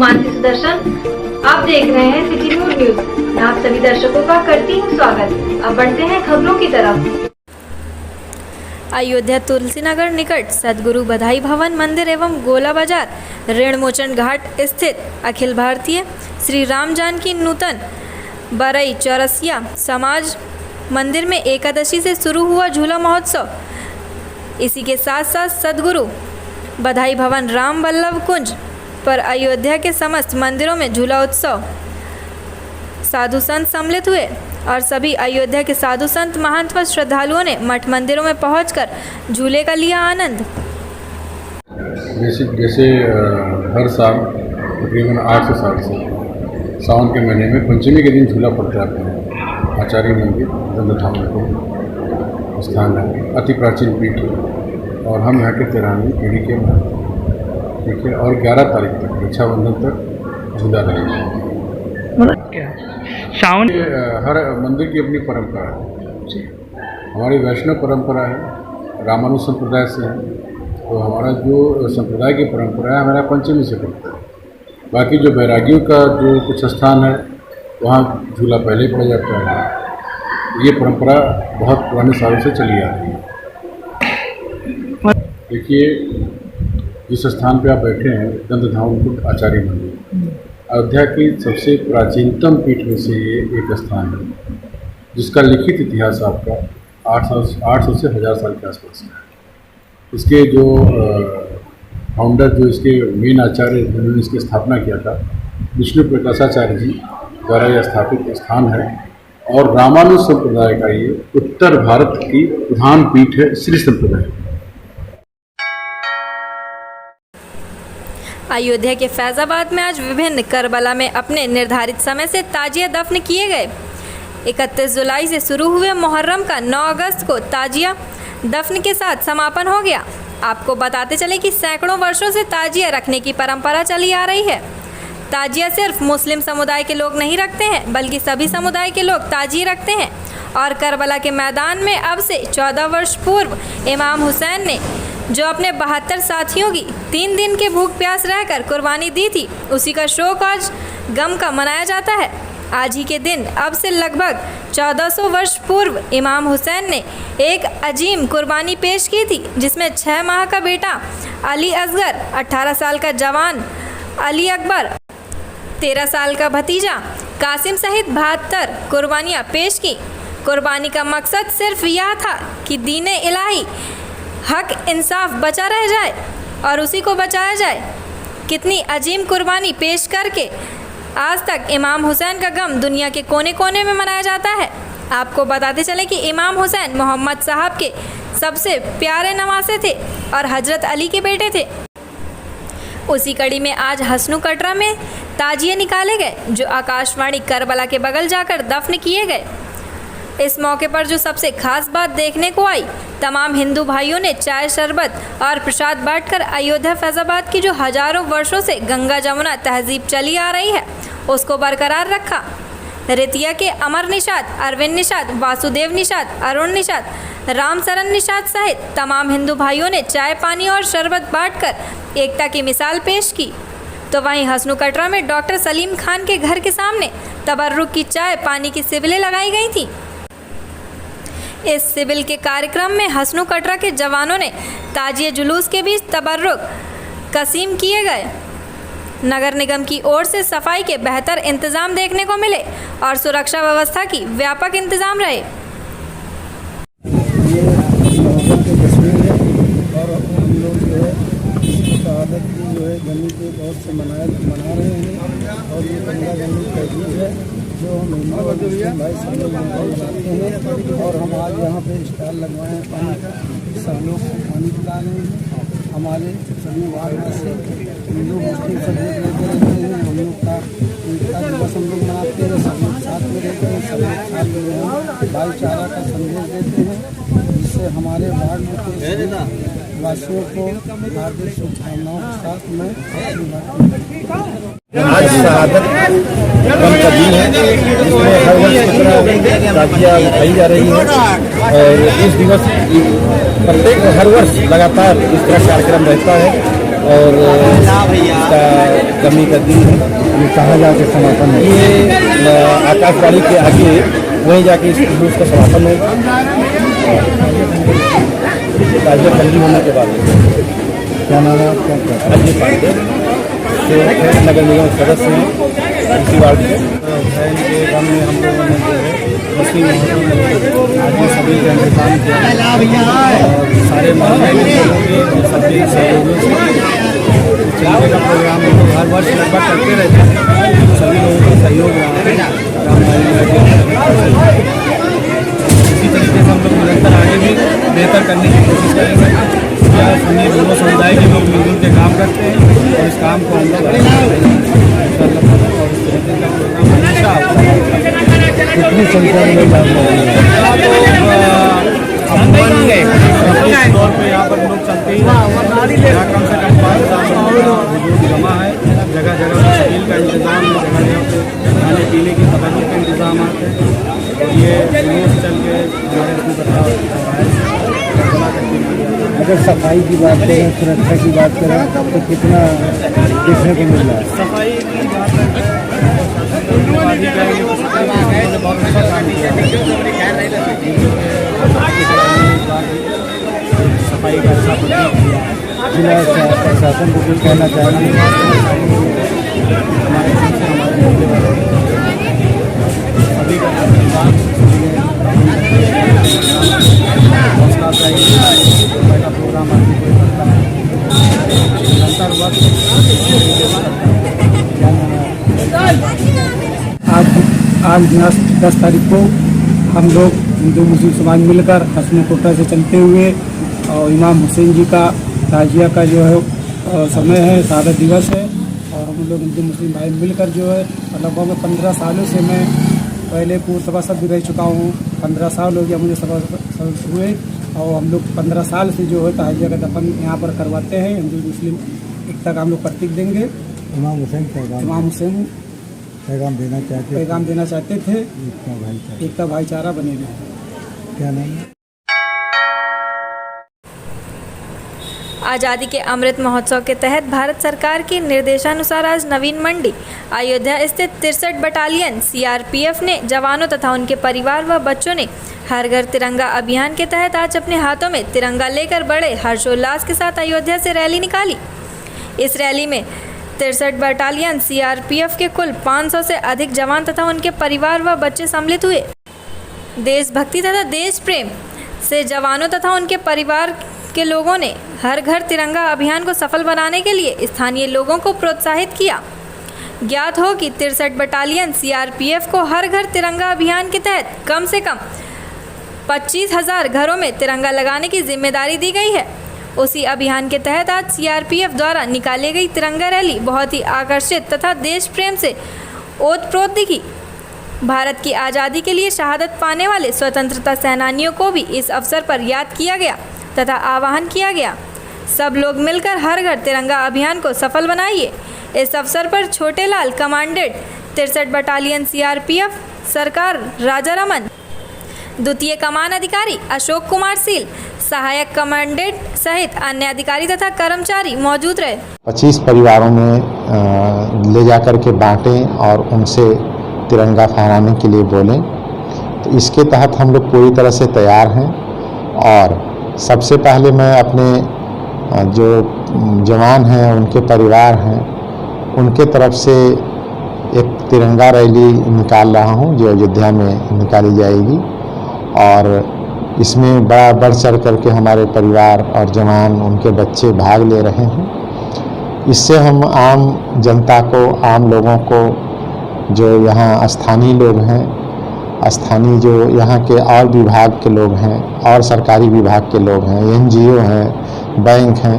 मानसी सुदर्शन। आप देख रहे हैं सिटी न्यूज। आप सभी दर्शकों का करती हूँ स्वागत। अब बढ़ते हैं खबरों की तरफ। अयोध्या तुलसीनगर निकट सदगुरु बधाई भवन मंदिर एवं गोला बाजार ऋणमोचन घाट स्थित अखिल भारतीय श्री राम जानकी नूतन बरई चौरसिया समाज मंदिर में एकादशी से शुरू हुआ झूला महोत्सव। इसी के साथ साथ सदगुरु बधाई भवन राम वल्लभ कुंज पर अयोध्या के समस्त मंदिरों में झूला उत्सव। साधु संत सम्मिलित हुए और सभी अयोध्या के साधु संत महंत व श्रद्धालुओं ने मठ मंदिरों में पहुंचकर झूले का लिया आनंद। जैसे हर साल तकरीबन 8 से 7 से सावन के महीने में पंचमी के दिन झूला पड़ता है। आचार्य मंदिर दंडधाम को स्थान है, अति प्राचीन पीठ है और हम यहाँ के 13वीं पीढ़ी के महंत, ठीक है। और 11 तारीख तक रक्षाबंधन तक झूला रहेगा। सावन हर मंदिर की अपनी परंपरा है। हमारी वैष्णव परंपरा है, रामानुज संप्रदाय से है, तो हमारा जो संप्रदाय की परंपरा है हमारा पंचमी से पड़ता है। बाकी जो बैरागियों का जो कुछ स्थान है वहाँ झूला पहले ही पड़ जाता है। ये परंपरा बहुत पुराने सालों से चली आ रही है। देखिए, जिस स्थान पे आप बैठे हैं दंडधाम आचार्य मंदिर अयोध्या की सबसे प्राचीनतम पीठ में से ये एक स्थान है, जिसका लिखित इतिहास आपका 800 से 1000 साल के आसपास है। इसके जो फाउंडर, जो इसके मेन आचार्य जिन्होंने इसकी स्थापना किया था, विष्णु प्रकाशाचार्य जी द्वारा यह स्थापित स्थान है और रामानुज संप्रदाय का ये उत्तर भारत की प्रधान पीठ है, श्री संप्रदाय। अयोध्या के फैजाबाद में आज विभिन्न करबला में अपने निर्धारित समय से ताजिया दफन किए गए। 31 जुलाई से शुरू हुए मुहर्रम का 9 अगस्त को ताजिया दफन के साथ समापन हो गया। आपको बताते चले कि सैकड़ों वर्षों से ताजिया रखने की परंपरा चली आ रही है। ताजिया सिर्फ मुस्लिम समुदाय के लोग नहीं रखते हैं, बल्कि सभी समुदाय के लोग ताजिया रखते हैं। और करबला के मैदान में अब से 14 वर्ष पूर्व इमाम हुसैन ने जो अपने 72 साथियों की 3 दिन के भूख प्यास रहकर कुर्बानी दी थी, उसी का शोक आज गम का मनाया जाता है। आज ही के दिन अब से लगभग 1400 वर्ष पूर्व इमाम हुसैन ने एक अजीम कुर्बानी पेश की थी, जिसमें 6 माह का बेटा अली असगर, 18 साल का जवान अली अकबर, 13 साल का भतीजा कासिम सहित 72 कुर्बानियाँ पेश की। कुर्बानी का मकसद सिर्फ यह था कि दीन इलाही हक इंसाफ बचा रह जाए और उसी को बचाया जाए। कितनी अजीम कुर्बानी पेश करके आज तक इमाम हुसैन का गम दुनिया के कोने कोने में मनाया जाता है। आपको बताते चले कि इमाम हुसैन मोहम्मद साहब के सबसे प्यारे नवासे थे और हजरत अली के बेटे थे। उसी कड़ी में आज हसनू कटरा में ताजिए निकाले गए, जो आकाशवाणी करबला के बगल जाकर दफन किए गए। इस मौके पर जो सबसे खास बात देखने को आई, तमाम हिंदू भाइयों ने चाय शरबत और प्रसाद बांटकर अयोध्या फैजाबाद की जो हजारों वर्षों से गंगा जमुना तहजीब चली आ रही है, उसको बरकरार रखा। रितिया के अमर निषाद, अरविंद निषाद, वासुदेव निषाद, अरुण निषाद, रामसरन निषाद सहित तमाम हिंदू भाइयों ने चाय पानी और शरबत बांटकर एकता की मिसाल पेश की। तो वहीं हसनू कटरा में डॉक्टर सलीम खान के घर के सामने तबर्रुक की चाय पानी की सिबिलें लगाई गई थी। इस सिबिल के कार्यक्रम में हसनू कटरा के जवानों ने ताजिए जुलूस के बीच तबर्रुक कसीम किए गए। नगर निगम की ओर से सफाई के बेहतर इंतजाम देखने को मिले और सुरक्षा व्यवस्था की व्यापक इंतजाम रहे। गमी के बहुत से मना रहे हैं और ये गंगा जमुनी तहजीब है जो हम हिंदू भाई सब लोग मनाते हैं। और हम आज यहाँ पे स्टॉल लगवाए हैं पानी का, सब लोग पानी पिला रहे हैं। हमारे सभी वार्ड से हिंदू मुस्लिम सब लोग लेते रहते हैं। हम लोग का दिवस हम लोग मनाते हैं, सब लोग साथ में रहते हैं, सब लोग साथ में रहें, भाईचारा का संदेश देते हैं, जिससे हमारे वार्ड में वासियों को हार्दिक शुभकामनाओं के साथ में आज शहादत का दिन है, जिसमें हर वर्ष ताजिया उठाई जा रही है और इस दिवस प्रत्येक हर वर्ष लगातार इस तरह कार्यक्रम रहता है। और इसका कमी का दिन है। ये कहाँ जाके समापन है? ये आकाशवाणी के आगे वहीं जाके इस जुलूस का समापन होगा। ताजिया बंदी होने के बाद क्या नाम है आपका? अजय पांडे जो नगर निगम सदस्य हैं इसी वार्ड के। बहन के गम में हम लोगों ने जो है मुस्लिम आज सभी का इंतजाम किया और सारे मोहल्ले के लोगों के सभी सहयोगों से चलने का प्रोग्राम हम लोग हर वर्ष लगभग करते रहते हैं। सभी लोगों का सहयोग रहा है। इसी तरीके से हम लोग निरंतर आगे भी बेहतर करने की कोशिश करेंगे। या सभी दोनों समुदाय के लोग मिलजुल के काम करते हैं और इस काम को हम लोग कितनी संख्या में लोग तौर पर यहाँ पर लोग चलते ही यहाँ कम से कम 5,000 जमा है। जगह जगह पर शकील का इंतजाम है, जगह जगह पे खाने पीने की तबज्जो के इंतजाम है। ये जुलूस चल के हमारे अपने बदलाव। अगर सफाई की बात करें, सुरक्षा की बात करें तो कितना देखने को मिल रहा है? सफाई की बात बहुत अच्छा काम किया। सफाई का अच्छा प्रयोग किया। जिला प्रशासन को भी कहना चाहेंगे सभी का हौसला चाहिए। प्रोग्राम आज 10 तारीख को हम लोग हिंदू मुस्लिम समाज मिलकर हसन कोटा से चलते हुए और इमाम हुसैन जी का ताजिया का जो है समय है, शहादत दिवस है। और हम लोग हिंदू मुस्लिम भाई मिलकर जो है लगभग 15 सालों से मैं पहले पूर्व सभासद भी रह चुका हूँ। 15 साल हो गया मुझे सभासद हुए और हम लोग 15 साल से जो है ताजिया का दफन यहाँ पर करवाते हैं। हिंदू मुस्लिम एकता का हम लोग प्रतीक देंगे। इमाम हुसैन पैगाम देना चाहते थे, एकता भाईचारा बनेगा। क्या नाम है? आज़ादी के अमृत महोत्सव के तहत भारत सरकार के निर्देशानुसार आज नवीन मंडी अयोध्या स्थित 63 बटालियन CRPF ने जवानों तथा उनके परिवार व बच्चों ने हर घर तिरंगा अभियान के तहत आज अपने हाथों में तिरंगा लेकर बड़े हर्षोल्लास के साथ अयोध्या से रैली निकाली। इस रैली में 63 बटालियन CRPF के कुल 500 से अधिक जवान तथा उनके परिवार व बच्चे सम्मिलित हुए। देशभक्ति तथा देश प्रेम से जवानों तथा उनके परिवार के लोगों ने हर घर तिरंगा अभियान को सफल बनाने के लिए स्थानीय लोगों को प्रोत्साहित किया। ज्ञात हो कि 63 बटालियन CRPF को हर घर तिरंगा अभियान के तहत कम से कम 25,000 घरों में तिरंगा लगाने की जिम्मेदारी दी गई है। उसी अभियान के तहत आज CRPF द्वारा निकाली गई तिरंगा रैली बहुत ही आकर्षित तथा देश प्रेम से ओतप्रोत दिखी। भारत की आज़ादी के लिए शहादत पाने वाले स्वतंत्रता सेनानियों को भी इस अवसर पर याद किया गया तथा आह्वान किया गया, सब लोग मिलकर हर घर तिरंगा अभियान को सफल बनाइए। इस अवसर पर छोटे लाल कमांडेंट 63 बटालियन CRPF सरकार राजा रमन, द्वितीय कमान अधिकारी अशोक कुमार सील, सहायक कमांडेंट सहित अन्य अधिकारी तथा कर्मचारी मौजूद रहे। 25 परिवारों में ले जाकर के बांटें और उनसे तिरंगा फहराने के लिए बोलें। तो इसके तहत हम लोग पूरी तरह से तैयार हैं और सबसे पहले मैं अपने जो जवान हैं, उनके परिवार हैं, उनके तरफ से एक तिरंगा रैली निकाल रहा हूं जो अयोध्या में निकाली जाएगी और इसमें बड़ा बढ़ चढ़ करके हमारे परिवार और जवान, उनके बच्चे भाग ले रहे हैं। इससे हम आम जनता को, आम लोगों को, जो यहाँ स्थानीय लोग हैं, स्थानीय जो यहाँ के और विभाग के लोग हैं और सरकारी विभाग के लोग हैं, NGO हैं, बैंक हैं,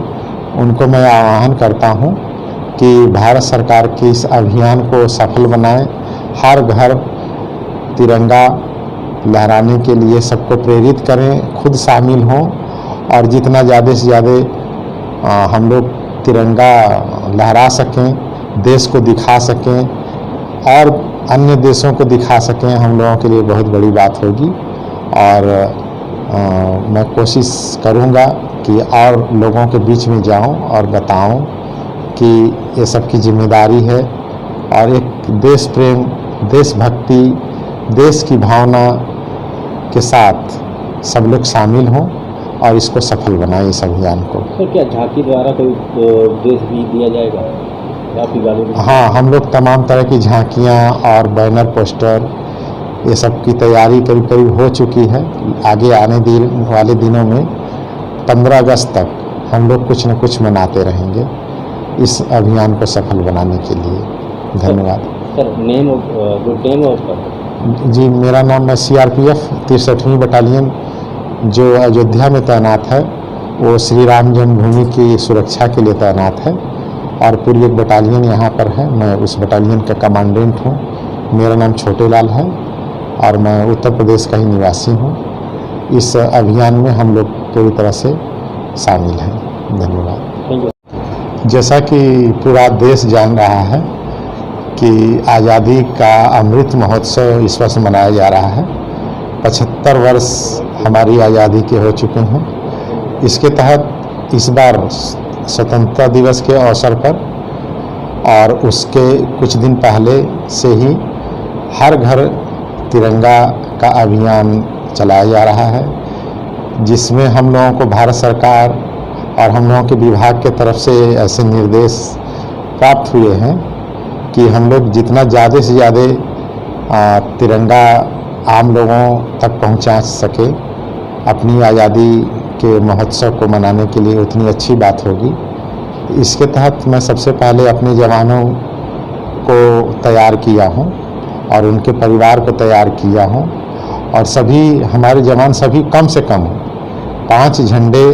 उनको मैं आह्वान करता हूँ कि भारत सरकार की इस अभियान को सफल बनाएं। हर घर तिरंगा लहराने के लिए सबको प्रेरित करें, खुद शामिल हों और जितना ज़्यादा से ज़्यादा हम लोग तिरंगा लहरा सकें, देश को दिखा सकें और अन्य देशों को दिखा सकें, हम लोगों के लिए बहुत बड़ी बात होगी। और मैं कोशिश करूँगा कि और लोगों के बीच में जाऊं और बताऊं कि ये सब की जिम्मेदारी है और एक देश प्रेम, देशभक्ति, देश की भावना के साथ सब लोग शामिल हों और इसको सफल बनाएं इस अभियान को। सर, क्या झांकी द्वारा कोई उद्देश भी दिया जाएगा आपकी गाड़ी में? हाँ, हम लोग तमाम तरह की झांकियाँ और बैनर, पोस्टर, ये सब की तैयारी करीब करीब हो चुकी है। आगे आने वाले दिनों में 15 अगस्त तक हम लोग कुछ न कुछ मनाते रहेंगे इस अभियान को सफल बनाने के लिए। धन्यवाद। सर, नेम गुड नेम है उसका? जी, मेरा नाम है CRPF 63वीं बटालियन जो अयोध्या में तैनात है, वो श्री राम जन्मभूमि की सुरक्षा के लिए तैनात है और पूरी एक बटालियन यहाँ पर है। मैं उस बटालियन का कमांडेंट हूँ। मेरा नाम छोटे लाल है और मैं उत्तर प्रदेश का ही निवासी हूँ। इस अभियान में हम लोग पूरी तरह से शामिल हैं। धन्यवाद। जैसा कि पूरा देश जान रहा है कि आज़ादी का अमृत महोत्सव इस वर्ष मनाया जा रहा है। 75 वर्ष हमारी आज़ादी के हो चुके हैं। इसके तहत इस बार स्वतंत्रता दिवस के अवसर पर और उसके कुछ दिन पहले से ही हर घर तिरंगा का अभियान चलाया जा रहा है, जिसमें हम लोगों को भारत सरकार और हम लोगों के विभाग के तरफ से ऐसे निर्देश प्राप्त हुए हैं कि हम लोग जितना ज़्यादा से ज़्यादा तिरंगा आम लोगों तक पहुंचा सके अपनी आज़ादी के महोत्सव को मनाने के लिए, उतनी अच्छी बात होगी। इसके तहत मैं सबसे पहले अपने जवानों को तैयार किया हूं और उनके परिवार को तैयार किया हूं और सभी हमारे जवान सभी कम से कम 5 झंडे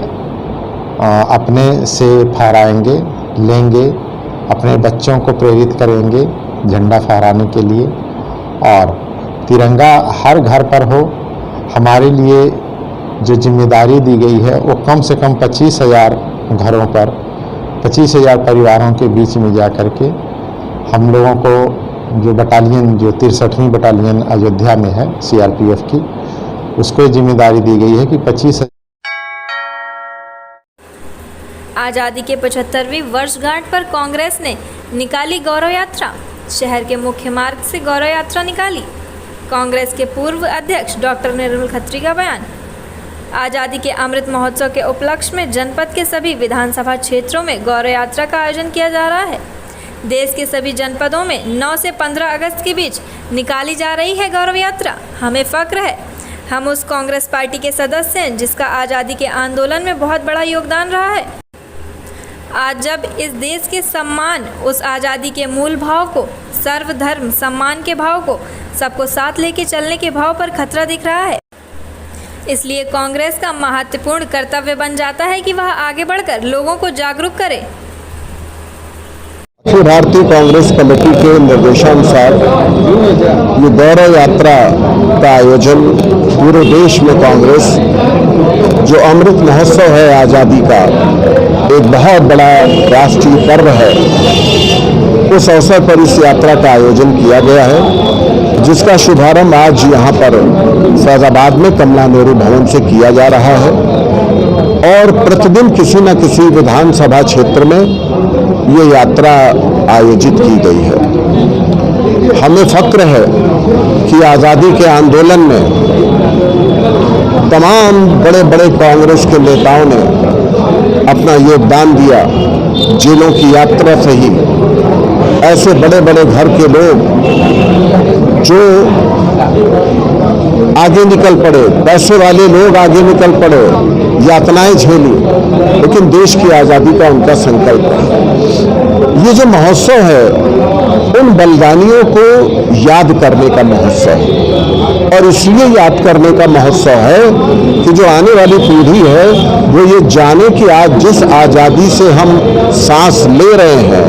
अपने से फहराएंगे, लेंगे, अपने बच्चों को प्रेरित करेंगे झंडा फहराने के लिए और तिरंगा हर घर पर हो। हमारे लिए जो जिम्मेदारी दी गई है वो कम से कम 25,000 घरों पर 25,000 परिवारों के बीच में जा कर के हम लोगों को जो बटालियन, जो 63वीं बटालियन अयोध्या में है CRPF की, उसको जिम्मेदारी दी गई है कि 25 आज़ादी के 75वीं वर्षगांठ पर कांग्रेस ने निकाली गौरव यात्रा। शहर के मुख्य मार्ग से गौरव यात्रा निकाली। कांग्रेस के पूर्व अध्यक्ष डॉक्टर निर्मल खत्री का बयान। आज़ादी के अमृत महोत्सव के उपलक्ष्य में जनपद के सभी विधानसभा क्षेत्रों में गौरव यात्रा का आयोजन किया जा रहा है। देश के सभी जनपदों में 9 से 15 अगस्त के बीच निकाली जा रही है गौरव यात्रा। हमें फ़ख्र है, हम उस कांग्रेस पार्टी के सदस्य हैं जिसका आज़ादी के आंदोलन में बहुत बड़ा योगदान रहा है। आज जब इस देश के सम्मान, उस आज़ादी के मूल भाव को, सर्वधर्म सम्मान के भाव को, सबको साथ लेके चलने के भाव पर खतरा दिख रहा है, इसलिए कांग्रेस का महत्वपूर्ण कर्तव्य बन जाता है कि वह आगे बढ़कर लोगों को जागरूक करे। भारतीय कांग्रेस कमेटी के निर्देशानुसार ये गौरव यात्रा का आयोजन पूरे देश में कांग्रेस, जो अमृत महोत्सव है आज़ादी का, एक बहुत बड़ा राष्ट्रीय पर्व है, उस अवसर पर इस यात्रा का आयोजन किया गया है, जिसका शुभारंभ आज यहाँ पर फैजाबाद में कमला नेहरू भवन से किया जा रहा है और प्रतिदिन किसी न किसी विधानसभा क्षेत्र में ये यात्रा आयोजित की गई है। हमें फ़ख्र है कि आज़ादी के आंदोलन में तमाम बड़े बड़े कांग्रेस के नेताओं ने अपना योगदान दिया। जेलों की यात्रा से ही ऐसे बड़े बड़े घर के लोग जो आगे निकल पड़े, पैसे वाले लोग आगे निकल पड़े, यातनाएं झेली, लेकिन देश की आज़ादी का उनका संकल्प है। ये जो महोत्सव है उन बलिदानियों को याद करने का महोत्सव है और इसलिए याद करने का महोत्सव है कि जो आने वाली पीढ़ी है वो ये जाने कि आज जिस आज़ादी से हम सांस ले रहे हैं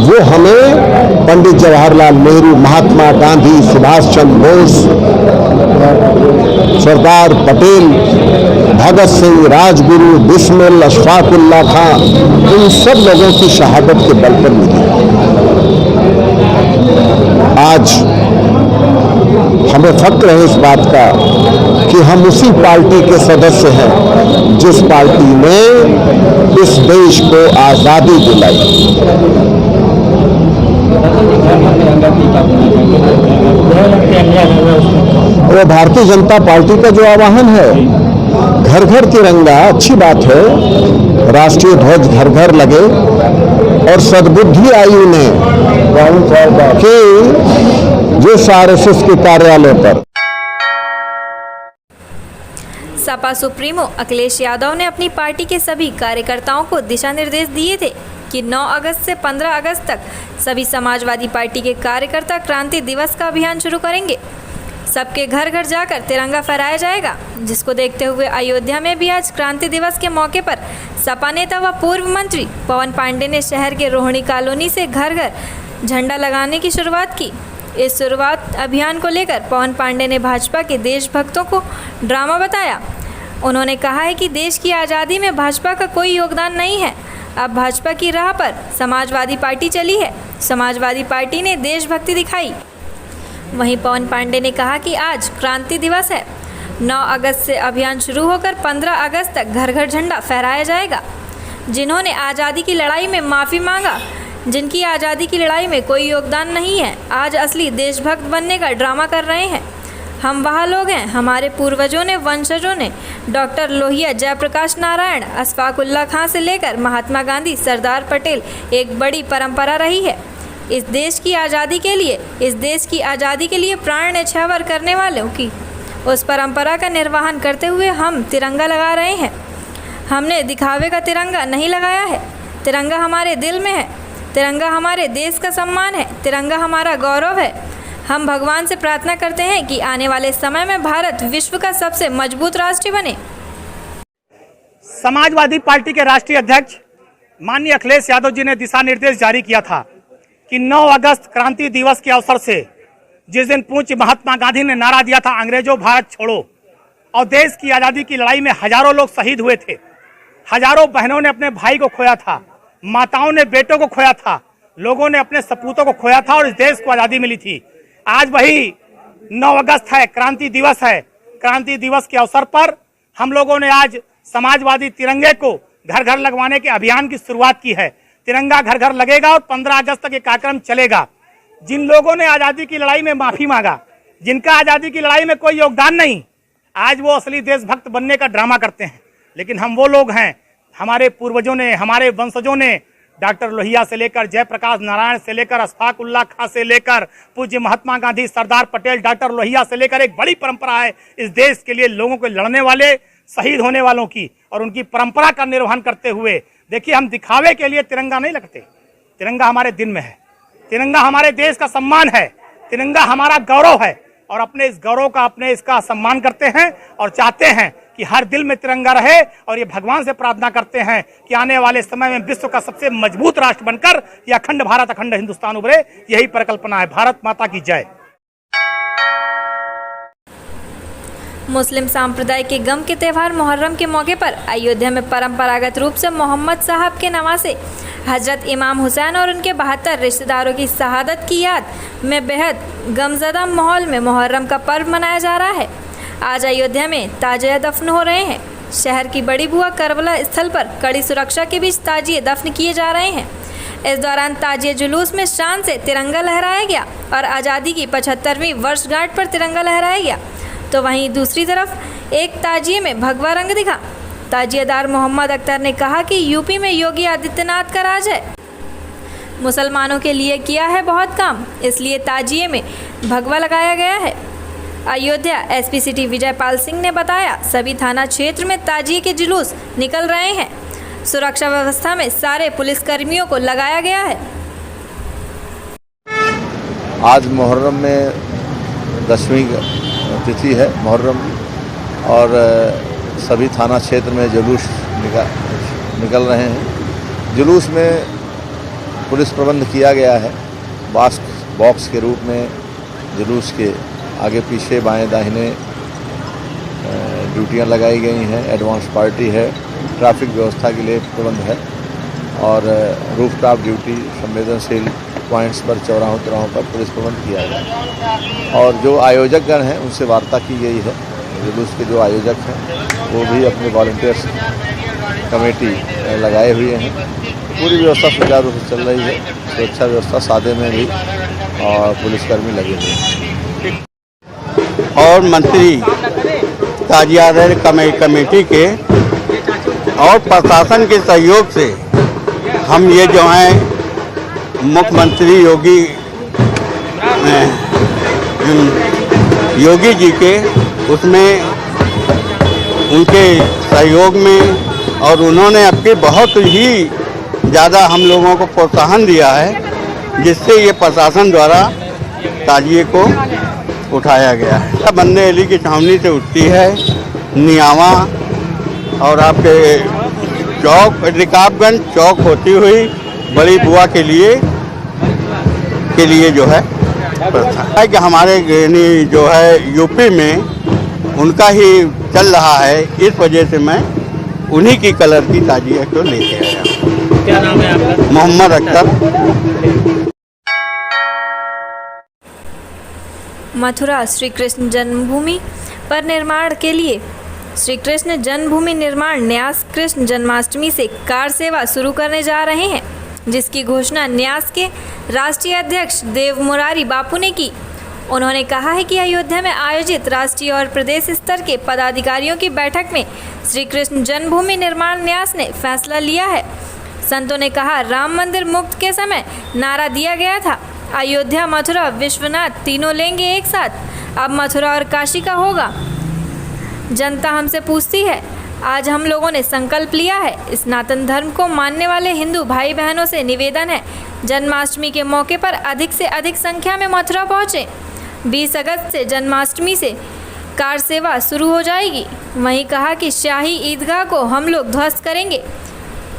वो हमें पंडित जवाहरलाल नेहरू, महात्मा गांधी, सुभाष चंद्र बोस, सरदार पटेल, भगत सिंह, राजगुरु, बिस्मिल, अशफाकुल्ला खां, इन सब लोगों की शहादत के बल पर मिली। आज हमें फक्र है इस बात का कि हम उसी पार्टी के सदस्य हैं जिस पार्टी ने इस देश को आज़ादी दिलाई। और भारतीय जनता पार्टी का जो आह्वान है, घर घर तिरंगा, अच्छी बात है, राष्ट्रीय ध्वज घर घर लगे और सद्बुद्धि आई उन्हें कि जिस RSS के कार्यालय पर सपा सुप्रीमो अखिलेश यादव ने अपनी पार्टी के सभी कार्यकर्ताओं को दिशा निर्देश दिए थे कि 9 अगस्त से 15 अगस्त तक सभी समाजवादी पार्टी के कार्यकर्ता क्रांति दिवस का अभियान शुरू करेंगे। सबके घर घर जाकर तिरंगा फहराया जाएगा, जिसको देखते हुए अयोध्या में भी आज क्रांति दिवस के मौके पर सपा नेता व पूर्व मंत्री पवन पांडे ने शहर के रोहिणी कॉलोनी से घर घर झंडा लगाने की शुरुआत की। इस शुरुआत अभियान को लेकर पवन पांडे ने भाजपा के देशभक्तों को ड्रामा बताया। उन्होंने कहा है कि देश की आज़ादी में भाजपा का कोई योगदान नहीं है। अब भाजपा की राह पर समाजवादी पार्टी चली है। समाजवादी पार्टी ने देशभक्ति दिखाई। वहीं पवन पांडे ने कहा कि आज क्रांति दिवस है। 9 अगस्त से अभियान शुरू होकर 15 अगस्त तक घर घर झंडा फहराया जाएगा। जिन्होंने आज़ादी की लड़ाई में माफ़ी मांगा, जिनकी आज़ादी की लड़ाई में कोई योगदान नहीं है, आज असली देशभक्त बनने का ड्रामा कर रहे हैं। हम वहाँ लोग हैं, हमारे पूर्वजों ने, वंशजों ने, डॉक्टर लोहिया, जयप्रकाश नारायण, अशफाक उल्लाह खां से लेकर महात्मा गांधी, सरदार पटेल, एक बड़ी परंपरा रही है। इस देश की आज़ादी के लिए प्राण न्यौछावर करने वालों की उस परंपरा का निर्वहन करते हुए हम तिरंगा लगा रहे हैं। हमने दिखावे का तिरंगा नहीं लगाया है। तिरंगा हमारे दिल में है। तिरंगा हमारे देश का सम्मान है। तिरंगा हमारा गौरव है। हम भगवान से प्रार्थना करते हैं कि आने वाले समय में भारत विश्व का सबसे मजबूत राष्ट्र बने। समाजवादी पार्टी के राष्ट्रीय अध्यक्ष माननीय अखिलेश यादव जी ने दिशा निर्देश जारी किया था कि 9 अगस्त क्रांति दिवस के अवसर से, जिस दिन पूज्य महात्मा गांधी ने नारा दिया था अंग्रेजों भारत छोड़ो, और देश की आज़ादी की लड़ाई में हजारों लोग शहीद हुए थे, हजारों बहनों ने अपने भाई को खोया था, माताओं ने बेटों को खोया था, लोगों ने अपने सपूतों को खोया था और इस देश को आज़ादी मिली थी। आज वही 9 अगस्त है, क्रांति दिवस है। क्रांति दिवस के अवसर पर हम लोगों ने आज समाजवादी तिरंगे को घर घर लगवाने के अभियान की शुरुआत की है। तिरंगा घर घर लगेगा और 15 अगस्त तक ये कार्यक्रम चलेगा। जिन लोगों ने आज़ादी की लड़ाई में माफ़ी मांगा, जिनका आज़ादी की लड़ाई में कोई योगदान नहीं, आज वो असली देशभक्त बनने का ड्रामा करते हैं। लेकिन हम वो लोग हैं, हमारे पूर्वजों ने, हमारे वंशजों ने, डॉक्टर लोहिया से लेकर जयप्रकाश नारायण से लेकर अशफाक उल्लाह खां से लेकर पूज्य महात्मा गांधी, सरदार पटेल, डॉक्टर लोहिया से लेकर एक बड़ी परंपरा है इस देश के लिए, लोगों को लड़ने वाले, शहीद होने वालों की, और उनकी परंपरा का निर्वहन करते हुए। देखिए, हम दिखावे के लिए तिरंगा नहीं लगते। तिरंगा हमारे दिल में है। तिरंगा हमारे देश का सम्मान है। तिरंगा हमारा गौरव है और अपने इस गौरव का, अपने इसका सम्मान करते हैं और चाहते हैं कि हर दिल में तिरंगा रहे। और ये भगवान से प्रार्थना करते हैं कि आने वाले समय में विश्व का सबसे मजबूत राष्ट्र बनकर यह अखंड भारत, अखंड हिंदुस्तान उभरे। यही परिकल्पना है। भारत माता की जय। मुस्लिम संप्रदाय के गम के त्यौहार मुहर्रम के मौके पर अयोध्या में परंपरागत रूप से मोहम्मद साहब के नवासे हजरत इमाम हुसैन और उनके 72 रिश्तेदारों की शहादत की याद में बेहद गमज़दा माहौल में मुहर्रम का पर्व मनाया जा रहा है। आज अयोध्या में ताजिया दफन हो रहे हैं। शहर की बड़ी बुआ करबला स्थल पर कड़ी सुरक्षा के बीच ताजिए दफन किए जा रहे हैं। इस दौरान ताजिए जुलूस में शान से तिरंगा लहराया गया और आज़ादी की 75वीं वर्षगांठ पर तिरंगा लहराया गया। तो वहीं दूसरी तरफ एक ताजिए में भगवा रंग दिखा। ताजिएदार मोहम्मद अख्तर ने कहा कि यूपी में योगी आदित्यनाथ का राज है, मुसलमानों के लिए किया है बहुत काम, इसलिए ताजिए में भगवा लगाया गया है। अयोध्या एसपी सिटी विजयपाल सिंह ने बताया, सभी थाना क्षेत्र में ताजिए के जुलूस निकल रहे हैं। सुरक्षा व्यवस्था में सारे पुलिसकर्मियों को लगाया गया है। आज मुहर्रम में 10वीं तिथि है मुहर्रम, और सभी थाना क्षेत्र में जुलूस निकल रहे हैं। जुलूस में पुलिस प्रबंध किया गया है। बॉक्स के रूप में जुलूस के आगे पीछे बाएं दाहिने ड्यूटियां लगाई गई हैं। एडवांस पार्टी है, ट्रैफिक व्यवस्था के लिए प्रबंध है, और रूफटॉप ड्यूटी, संवेदनशील पॉइंट्स पर, चौराहों पर पुलिस प्रबंध किया गया। और जो आयोजक गण हैं उनसे वार्ता की गई है। जुलूस के जो आयोजक हैं वो भी अपने वॉलंटियर्स कमेटी लगाए हुए हैं। पूरी व्यवस्था सुचारू रूप से चल रही है। सुरक्षा व्यवस्था सादे में भी और पुलिसकर्मी लगे हुए हैं। और मंत्री ताजिया कमेटी के और प्रशासन के सहयोग से हम ये जो हैं मुख्यमंत्री योगी जी के उसमें उनके सहयोग में, और उन्होंने अपनी बहुत ही ज़्यादा हम लोगों को प्रोत्साहन दिया है, जिससे ये प्रशासन द्वारा ताजिए को उठाया गया है। बंदे अली की छावनी से उठती है नियावा और आपके चौक रिकाबगंज चौक होती हुई बड़ी बुआ के लिए जो है प्रथा है कि हमारे जो है यूपी में उनका ही चल रहा है। इस वजह से मैं उन्हीं की कलर की ताजिया को लेके आया हूँ। क्या नाम है आपका? मोहम्मद अख्तर। मथुरा श्री कृष्ण जन्मभूमि पर निर्माण के लिए श्री कृष्ण जन्मभूमि निर्माण न्यास कृष्ण जन्माष्टमी से कार सेवा शुरू करने जा रहे हैं, जिसकी घोषणा न्यास के राष्ट्रीय अध्यक्ष देव मुरारी बापू ने की। उन्होंने कहा है कि अयोध्या में आयोजित राष्ट्रीय और प्रदेश स्तर के पदाधिकारियों की बैठक में श्री कृष्ण जन्मभूमि निर्माण न्यास ने फैसला लिया है। संतों ने कहा, राम मंदिर मुक्त के समय नारा दिया गया था, अयोध्या मथुरा विश्वनाथ तीनों लेंगे एक साथ। अब मथुरा और काशी का होगा। जनता हमसे पूछती है, आज हम लोगों ने संकल्प लिया है। सनातन धर्म को मानने वाले हिंदू भाई बहनों से निवेदन है, जन्माष्टमी के मौके पर अधिक से अधिक संख्या में मथुरा पहुँचें। 20 अगस्त से जन्माष्टमी से कार सेवा शुरू हो जाएगी। वहीं कहा कि शाही ईदगाह को हम लोग ध्वस्त करेंगे।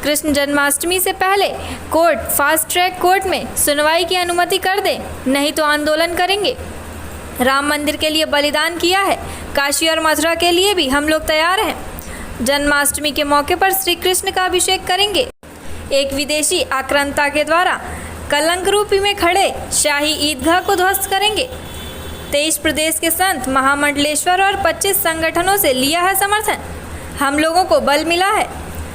कृष्ण जन्माष्टमी से पहले कोर्ट फास्ट ट्रैक कोर्ट में सुनवाई की अनुमति कर दें, नहीं तो आंदोलन करेंगे। राम मंदिर के लिए बलिदान किया है, काशी और मथुरा के लिए भी हम लोग तैयार हैं। जन्माष्टमी के मौके पर श्री कृष्ण का अभिषेक करेंगे। एक विदेशी आक्रांता के द्वारा कलंक रूपी में खड़े शाही ईदगाह को ध्वस्त करेंगे। 23 प्रदेश के संत महामंडलेश्वर और 25 संगठनों से लिया है समर्थन। हम लोगों को बल मिला है।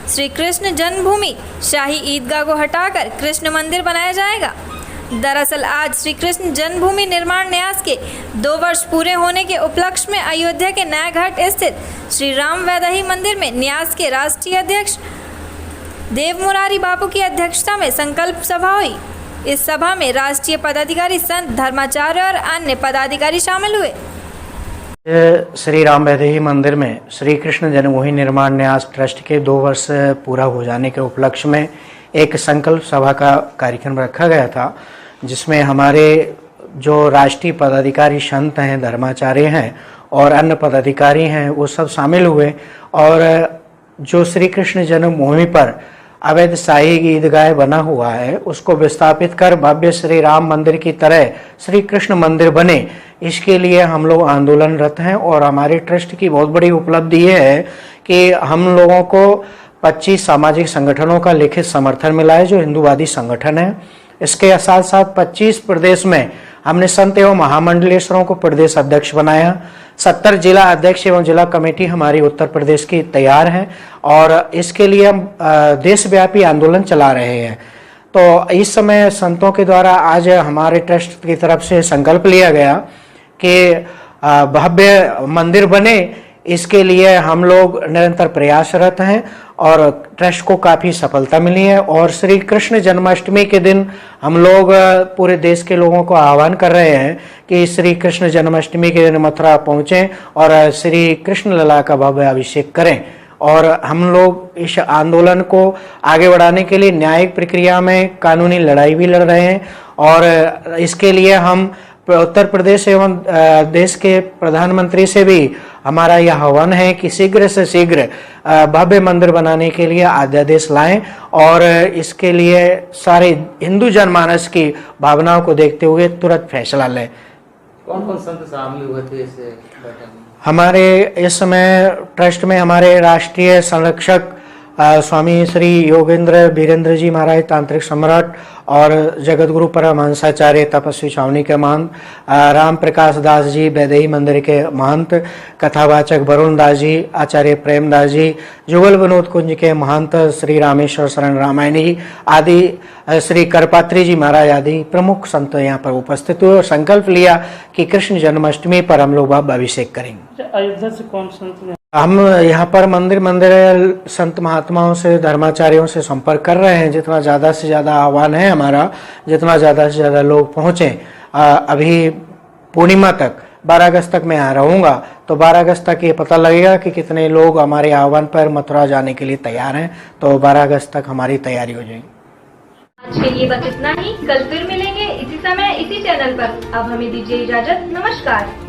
श्री कृष्ण जन्मभूमि शाही ईदगाह को हटाकर कृष्ण मंदिर बनाया जाएगा। दरअसल आज श्री कृष्ण जन्मभूमि निर्माण न्यास के 2 वर्ष पूरे होने के उपलक्ष्य में अयोध्या के नया घाट स्थित श्री राम वैदेही मंदिर में न्यास के राष्ट्रीय अध्यक्ष देव मुरारी बापू की अध्यक्षता में संकल्प सभा हुई। इस सभा में राष्ट्रीय पदाधिकारी, संत, धर्माचार्य और अन्य पदाधिकारी शामिल हुए। श्री राम वैदेही मंदिर में श्री कृष्ण जन्मभूमि निर्माण न्यास ट्रस्ट के 2 वर्ष पूरा हो जाने के उपलक्ष्य में एक संकल्प सभा का कार्यक्रम रखा गया था, जिसमें हमारे जो राष्ट्रीय पदाधिकारी संत हैं, धर्माचार्य हैं और अन्य पदाधिकारी हैं, वो सब शामिल हुए। और जो श्री कृष्ण जन्मभूमि पर अवैध शाही ईदगाह बना हुआ है, उसको विस्थापित कर भव्य श्री राम मंदिर की तरह श्री कृष्ण मंदिर बने, इसके लिए हम लोग आंदोलनरत हैं। और हमारे ट्रस्ट की बहुत बड़ी उपलब्धि ये है कि हम लोगों को 25 सामाजिक संगठनों का लिखित समर्थन मिला है, जो हिंदूवादी संगठन है। इसके साथ साथ 25 प्रदेश में हमने संत एवं महामंडलेश्वरों को प्रदेश अध्यक्ष बनाया। 70 जिला अध्यक्ष एवं जिला कमेटी हमारी उत्तर प्रदेश की तैयार है और इसके लिए हम देशव्यापी आंदोलन चला रहे हैं। तो इस समय संतों के द्वारा आज हमारे ट्रस्ट की तरफ से संकल्प लिया गया कि भव्य मंदिर बने, इसके लिए हम लोग निरंतर प्रयासरत हैं और ट्रस्ट को काफ़ी सफलता मिली है। और श्री कृष्ण जन्माष्टमी के दिन हम लोग पूरे देश के लोगों को आह्वान कर रहे हैं कि श्री कृष्ण जन्माष्टमी के दिन मथुरा पहुँचें और श्री कृष्ण लला का भव्य अभिषेक करें। और हम लोग इस आंदोलन को आगे बढ़ाने के लिए न्यायिक प्रक्रिया में कानूनी लड़ाई भी लड़ रहे हैं। और इसके लिए हम उत्तर प्रदेश एवं देश के प्रधानमंत्री से भी हमारा यह आह्वान है कि शीघ्र से शीघ्र भव्य मंदिर बनाने के लिए अध्यादेश लाएं और इसके लिए सारे हिंदू जनमानस की भावनाओं को देखते हुए तुरंत फैसला लें। कौन कौन संत शामिल हुए थे इस बैठक में? हमारे इस समय ट्रस्ट में हमारे राष्ट्रीय संरक्षक स्वामी श्री योगेंद्र बीरेंद्र जी महाराज तांत्रिक सम्राट और जगत गुरु परमहंसाचार्य तपस्वी छावनी के महंत, राम प्रकाश दास जी वैदेही मंदिर के महंत, कथावाचक वरुण दास जी, आचार्य प्रेमदास जी, जुगल विनोद कुंज के महंत श्री रामेश्वर शरण रामायणी आदि, श्री करपात्री जी महाराज आदि प्रमुख संत यहाँ पर उपस्थित हुए और संकल्प लिया कि कृष्ण जन्माष्टमी पर हम लोग अब अभिषेक करेंगे। अयोध्या से कौन संत? हम यहाँ पर मंदिर संत महात्माओं से, धर्माचार्यों से संपर्क कर रहे हैं। जितना ज़्यादा से ज़्यादा आह्वान है हमारा, जितना ज़्यादा से ज़्यादा लोग पहुँचें। अभी पूर्णिमा तक 12 अगस्त तक मैं यहाँ रहूँगा, तो 12 अगस्त तक ये पता लगेगा कि कितने लोग हमारे आह्वान पर मथुरा जाने के लिए तैयार हैं। तो 12 अगस्त तक हमारी तैयारी हो जाएगी। आज के लिए बस इतना ही। कल फिर मिलेंगे इसी समय इसी चैनल पर। अब हमें दीजिए इजाजत। नमस्कार।